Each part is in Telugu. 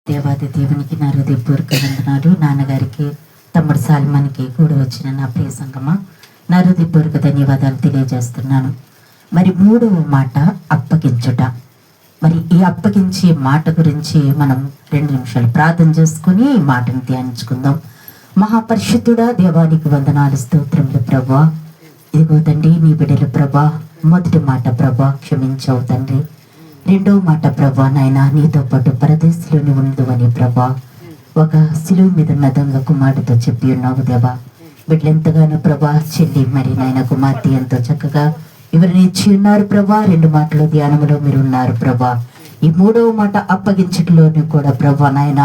దేవాది దేవునికి నా హృదయపూర్వక వందనాలు. నాన్నగారికి, తమ్ముడు సాల్మాన్కి కూడా వచ్చిన నా ప్రియ సంగమా, నా హృదయపూర్వక ధన్యవాదాలు తెలియజేస్తున్నాను. మరి మూడవ మాట అప్పగించుట. మరి ఈ అప్పగించే మాట గురించి మనం 2 నిమిషాలు ప్రార్థన చేసుకుని ఈ మాటను ధ్యానించుకుందాం. మహాపరిశుద్ధుడా, దేవానికి వందనాలు, స్తోత్రములు ప్రభా. ఇదిగో తండ్రి, నీ బిడ్డలు ప్రభా, మొదటి మాట ప్రభా క్షమించవు తండ్రి. రెండవ మాట ప్రభా, నాయన నీతో పాటు పరదేశంలోని ఉండదు అని ప్రభా ఒక సిలువ మీద ఉన్న దొంగ కుమారుడితో చెప్పి ఉన్నావు దేవా. బిడ్డలెంతగానో ప్రభా, చెల్లి మరి నాయన కుమార్తె ఎంతో చక్కగా ఎవరిని ఇచ్చి ఉన్నారు ప్రభా. 2 మాటలు ధ్యానంలో మీరు ఉన్నారు ప్రభా. ఈ మూడవ మాట అప్పగించటలోని కూడా ప్రభా నాయన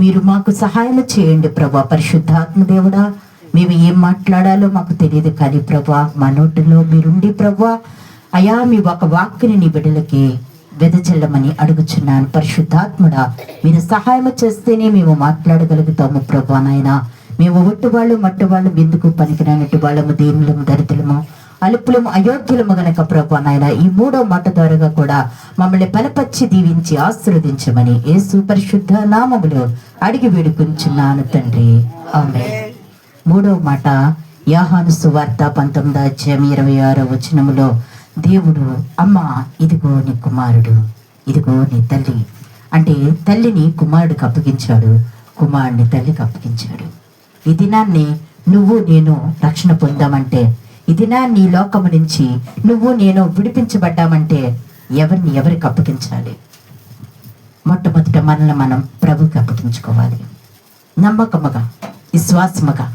మీరు మాకు సహాయం చేయండి ప్రభా. పరిశుద్ధాత్మ దేవుడా, మేము ఏం మాట్లాడాలో మాకు తెలియదు కానీ ప్రభా, మా నోటిలో మీరుండి ప్రభా అయా మీ ఒక వాక్యని నీ బిడ్డలకి వెదజల్లమని అడుగుచున్నాను. పరిశుద్ధాత్ముడా, మీరు సహాయం చేస్తేనే మేము మాట్లాడగలుగుతాము ప్రభా నాయన. మేము ఒట్టువాళ్ళు మట్టువాళ్ళు బిందుకు పనికిరానట్టు వాళ్ళము, దీనులము, దరిద్రులము, అలుపులము, అయోగ్యులము గనక ప్రభా నాయన ఈ మూడో మాట ద్వారా కూడా మమ్మల్ని బలపరిచి దీవించి ఆశీర్వదించమని యేసు పరిశుద్ధ నామములో అడిగి వేడుకుంటున్నాను తండ్రి, ఆమేన్. మూడవ మాట యోహాను సువార్త 19వ అధ్యాయం 26వ వచనములో దేవుడు, అమ్మ ఇదిగో నీ కుమారుడు, ఇదిగో నీ తల్లి అంటే తల్లిని కుమారుడికి అప్పగించాడు, కుమారుడిని తల్లికి అప్పగించాడు. ఈ దినాన్ని నువ్వు నేను రక్షణ పొందామంటే, ఈ దినాన్ని ఈ లోకము నుంచి నువ్వు నేను విడిపించబడ్డామంటే ఎవరికి అప్పగించాలి? మొట్టమొదట మనల్ని మనం ప్రభుకి అప్పగించుకోవాలి. నమ్మకముగా, విశ్వాసముగా,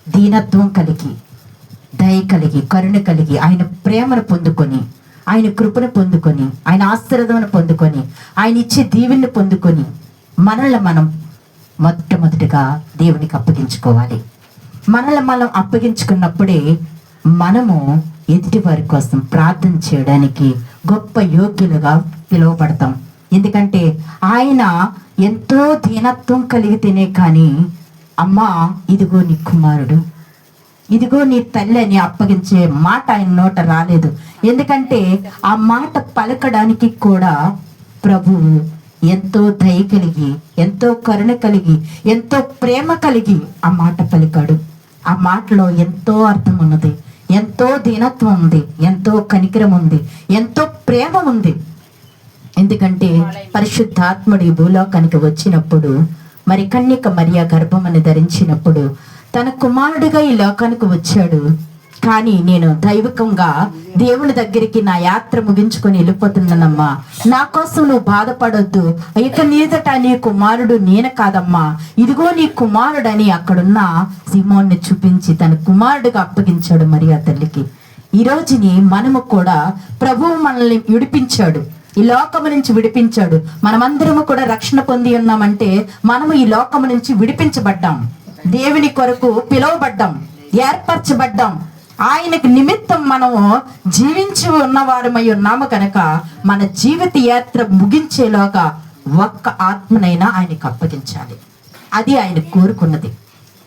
దీనత్వం కలిగి, దయ కలిగి, కరుణ కలిగి, ఆయన ప్రేమను పొందుకొని, ఆయన కృపను పొందుకొని, ఆయన ఆశీర్వాదమును పొందుకొని, ఆయన ఇచ్చే దీవెనను పొందుకొని మనల్ని మనం మొట్టమొదటిగా దేవునికి అప్పగించుకోవాలి. మనల్ని మనం అప్పగించుకున్నప్పుడే మనము ఎదుటి వారి కోసం ప్రార్థన చేయడానికి గొప్ప యోగ్యులుగా పిలువబడతాం. ఎందుకంటే ఆయన ఎంతో దీనత్వం కలిగితేనే కానీ అమ్మా ఇదిగో నీ కుమారుడు, ఇదిగో నీ తల్లి అని అప్పగించే మాట ఆయన నోట రాలేదు. ఎందుకంటే ఆ మాట పలకడానికి కూడా ప్రభువు ఎంతో దయ కలిగి, ఎంతో కరుణ కలిగి, ఎంతో ప్రేమ కలిగి ఆ మాట పలికాడు. ఆ మాటలో ఎంతో అర్థం ఉన్నది, ఎంతో దీనత్వం ఉంది, ఎంతో కనికరం ఉంది, ఎంతో ప్రేమ ఉంది. ఎందుకంటే పరిశుద్ధాత్ముడు ఈ భూలోకానికి వచ్చినప్పుడు, మరి కన్యక మరియ గర్భమని ధరించినప్పుడు తన కుమారుడిగా ఈ లోకానికి వచ్చాడు. కానీ నేను దైవికంగా దేవుని దగ్గరికి నా యాత్ర ముగించుకొని వెళ్ళిపోతున్నానమ్మా, నా కోసం నువ్వు బాధపడొద్దు, ఇక నీదట నీ కుమారుడు నేను కాదమ్మా, ఇదిగో నీ కుమారుడని అక్కడున్న సీమోన్ని చూపించి తన కుమారుడిగా అప్పగించాడు మరి ఆ తల్లికి. ఈ రోజుని మనము కూడా ప్రభువు మనల్ని విడిపించాడు, ఈ లోకము నుంచి విడిపించాడు. మనమందరము కూడా రక్షణ పొంది ఉన్నామంటే మనము ఈ లోకము నుంచి విడిపించబడ్డాం, దేవుని కొరకు పిలువబడ్డాం, ఏర్పరచబడ్డాం. ఆయనకి నిమిత్తం మనము జీవించి ఉన్నవారమై ఉన్నాము కనుక మన జీవిత యాత్ర ముగించేలోగా ఒక్క ఆత్మనైనా ఆయనకు అప్పగించాలి. అది ఆయన కోరుకున్నది.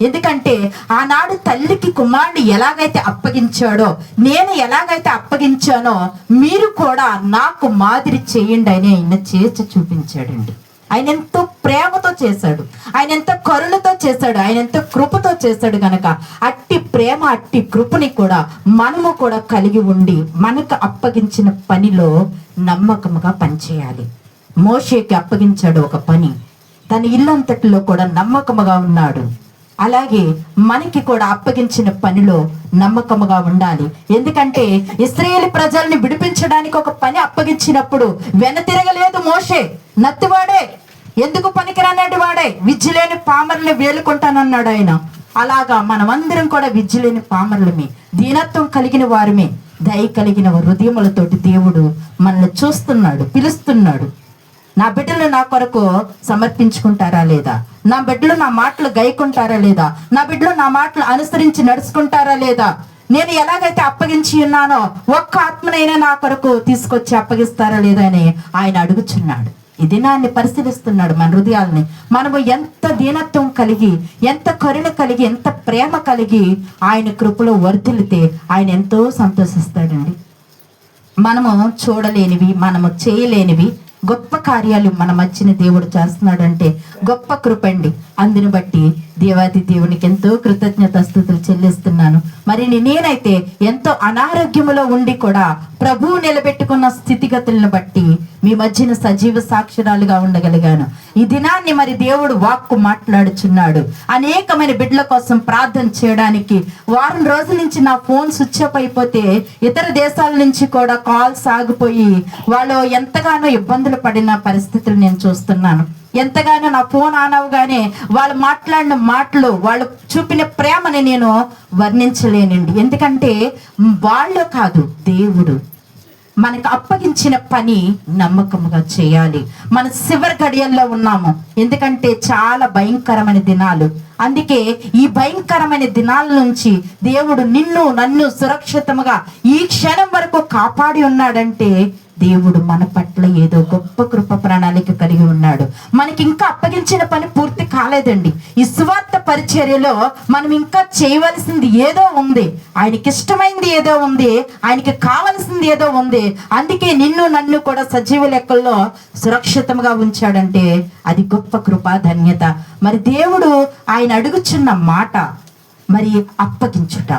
ఎందుకంటే ఆనాడు తల్లికి కుమారుడు ఎలాగైతే అప్పగించాడో, నేను ఎలాగైతే అప్పగించానో మీరు కూడా నాకు మాదిరి చేయండి అని ఆయన చేసి చూపించాడండి. ఆయన ఎంతో ప్రేమతో చేశాడు, ఆయన ఎంతో కరుణతో చేశాడు, ఆయన ఎంతో కృపతో చేశాడు. గనక అట్టి ప్రేమ, అట్టి కృపని కూడా మనము కూడా కలిగి ఉండి మనకు అప్పగించిన పనిలో నమ్మకముగా పనిచేయాలి. మోషేకి అప్పగించాడు ఒక పని, తన ఇల్లంతటిలో కూడా నమ్మకముగా ఉన్నాడు. అలాగే మనకి కూడా అప్పగించిన పనిలో నమ్మకముగా ఉండాలి. ఎందుకంటే ఇశ్రాయేలు ప్రజల్ని విడిపించడానికి ఒక పని అప్పగించినప్పుడు వెనతిరగలేదు మోషే. నత్తివాడే, ఎందుకు పనికిరానేటి వాడే, విద్యలేని పామర్లు వేలుకుంటానన్నాడు ఆయన. అలాగా మనమందరం కూడా విద్యలేని పామర్లమే, దీనత్వం కలిగిన వారమే, దయ కలిగిన హృదయములతోటి దేవుడు మనల్ని చూస్తున్నాడు, పిలుస్తున్నాడు. నా బిడ్డలు నా కొరకు సమర్పించుకుంటారా లేదా, నా బిడ్డలు నా మాటలు గైకుంటారా లేదా, నా బిడ్డలు నా మాటలు అనుసరించి నడుచుకుంటారా లేదా, నేను ఎలాగైతే అప్పగించి ఉన్నానో ఒక్క ఆత్మనైనా నా కొరకు తీసుకొచ్చి అప్పగిస్తారా లేదా అని ఆయన అడుగుచున్నాడు. ఈ దినాన్ని పరిశీలిస్తున్నాడు మన హృదయాలని. మనము ఎంత దీనత్వం కలిగి, ఎంత కరుణ కలిగి, ఎంత ప్రేమ కలిగి ఆయన కృపలో వర్ధిల్లితే ఆయన ఎంతో సంతోషిస్తాడండి. మనము చూడలేనివి, మనము చేయలేనివి గొప్ప కార్యాలు మన మధ్యన దేవుడు చేస్తున్నాడంటే గొప్ప కృపండి. అందుని బట్టి దేవాది దేవునికి ఎంతో కృతజ్ఞతాస్తుతులు చెల్లిస్తున్నాను. మరి నేనైతే ఎంతో అనారోగ్యములో ఉండి కూడా ప్రభువు నిలబెట్టుకున్న స్థితిగతులను బట్టి మీ మధ్యన సజీవ సాక్షరాలుగా ఉండగలిగాను. ఈ దినాన్ని మరి దేవుడు వాక్కు మాట్లాడుచున్నాడు. అనేకమైన బిడ్డల కోసం ప్రార్థన చేయడానికి వారం రోజుల నుంచి నా ఫోన్ స్విచ్ ఆఫ్ అయిపోతే ఇతర దేశాల నుంచి కూడా కాల్స్ ఆగిపోయి వాళ్ళు ఎంతగానో ఇబ్బందులు పడిన పరిస్థితులు నేను చూస్తున్నాను. ఎంతగానో నా ఫోన్ ఆన్ అవగానే వాళ్ళు మాట్లాడిన మాటలు, వాళ్ళు చూపిన ప్రేమని నేను వర్ణించలేనండి. ఎందుకంటే వాళ్ళు కాదు, దేవుడు మనకు అప్పగించిన పని నమ్మకముగా చేయాలి. మన చివరి గడియల్లో ఉన్నాము. ఎందుకంటే చాలా భయంకరమైన దినాలు. అందుకే ఈ భయంకరమైన దినాల నుంచి దేవుడు నిన్ను నన్ను సురక్షితంగా ఈ క్షణం వరకు కాపాడి ఉన్నాడంటే దేవుడు మన పట్ల ఏదో గొప్ప కృప ప్రణాళిక కలిగి ఉన్నాడు. మనకి ఇంకా అప్పగించిన పని పూర్తి కాలేదండి. ఈ సువార్త పరిచర్యలో మనం ఇంకా చేయవలసింది ఏదో ఉంది. ఆయనకి ఇష్టమైంది ఏదో ఉంది, ఆయనకి కావలసింది ఏదో ఉంది. అందుకే నిన్ను నన్ను కూడా సజీవ లెక్కల్లో సురక్షితంగా ఉంచాడంటే అది గొప్ప కృప, ధన్యత. మరి దేవుడు ఆయన అడుగుచున్న మాట మరి అప్పగించుట.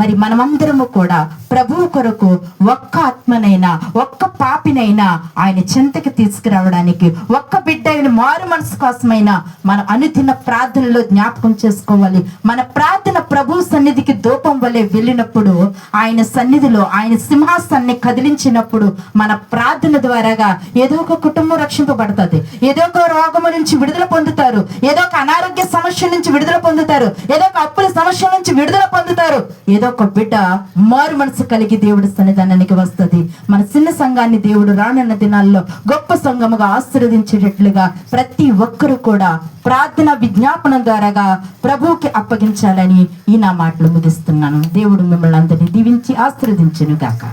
మరి మనమందరము కూడా ప్రభువు కొరకు ఒక్క ఆత్మనైనా ఒక్క పాపినైనా ఆయన చెంతకి తీసుకురావడానికి, ఒక్క బిడ్డ అయిన మారు మనసు కోసమైనా మనం అనుదిన ప్రార్థనలో జ్ఞాపకం చేసుకోవాలి. మన ప్రార్థన ప్రభు సన్నిధికి ధూపం వలె వెళ్ళినప్పుడు, ఆయన సన్నిధిలో ఆయన సింహాసనాన్ని కదిలించినప్పుడు మన ప్రార్థన ద్వారాగా ఏదో ఒక కుటుంబం రక్షింపబడుతుంది, ఏదో ఒక రోగము నుంచి విడుదల పొందుతారు, ఏదో ఒక అనారోగ్య సమస్య నుంచి విడుదల పొందుతారు, ఏదో ఒక అప్పుల సమస్య నుంచి విడుదల పొందుతారు, ఏదో ఒక బిడ్డ మారు మనసు కలిగి దేవుడి సన్నిధానానికి వస్తుంది. మన చిన్న సంఘాన్ని దేవుడు రానున్న దినాల్లో గొప్ప సంఘముగా ఆశీర్వదించేటట్లుగా ప్రతి ఒక్కరూ కూడా ప్రార్థన విజ్ఞాపనం ద్వారాగా ప్రభువుకి అప్పగించాలని ఈ నా మాటలు ముగిస్తున్నాను. దేవుడు మిమ్మల్ని అందరినీ దీవించి ఆశీర్వదించును గాక.